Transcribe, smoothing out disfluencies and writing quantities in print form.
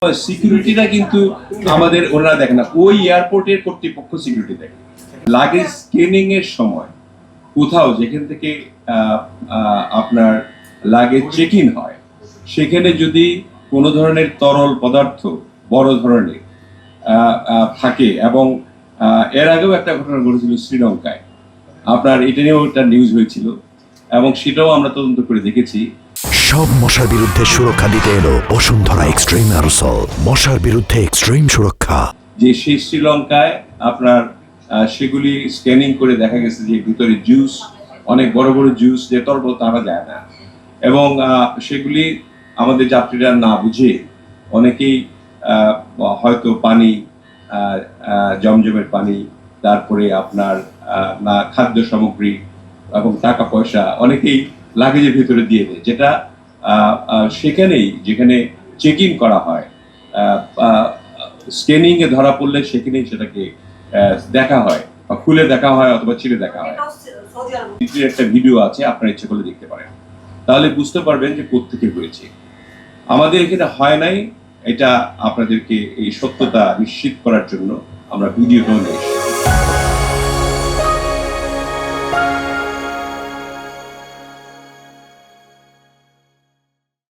সিকিউরিটিটা কিন্তু আমাদের ওরা দেখে না, ওই এয়ারপোর্টের কর্তৃপক্ষ সিকিউরিটি দেখে। লাগেজ স্ক্যানিং এর সময় কোথাও যেখান থেকে আপনার লাগেজ চেক ইন হয়, সেখানে যদি কোনো ধরনের তরল পদার্থ বড় ধরনের থাকে, এবং এর আগেও একটা ঘটনা ঘটেছিল শ্রীলঙ্কায়, আপনার এটা নিয়েও একটা নিউজ হয়েছিল, এবং সেটাও আমরা তদন্ত করে দেখেছি। সব মশার বিরুদ্ধে সুরক্ষা দিতে এলো বসুন্ধরা এক্সট্রিম অ্যারোসল, মশার বিরুদ্ধে এক্সট্রিম সুরক্ষা। যে সেই শ্রীলঙ্কায় আপনার সেগুলি স্ক্যানিং করে দেখা গেছে যে ভিতরে জুস, অনেক বড় বড় জুস, যে তরল তারা যায় না, এবং সেগুলি আমাদের যাত্রীরা না বুঝে অনেকেই হয়তো পানি, জমজমের পানি, তারপরে আপনার না খাদ্য সামগ্রী এবং টাকা পয়সা অনেকেই লাগেজের ভিতরে দিয়ে দেয়, যেটা সেখানেই যেখানে চেক ইন করা হয়, স্ক্যানিং এ ধরা পড়লে সেখানেই সেটাকে দেখা হয়, বা খুলে দেখা হয় অথবা ছিঁড়ে দেখা হয়। একটা ভিডিও আছে, আপনার ইচ্ছে করলে দেখতে পারেন, তাহলে বুঝতে পারবেন যে কোত্থেকে হয়েছে। আমাদের এখানে হয় নাই, এটা আপনাদেরকে এই সত্যতা নিশ্চিত করার জন্য আমরা ভিডিওটাও নিয়ে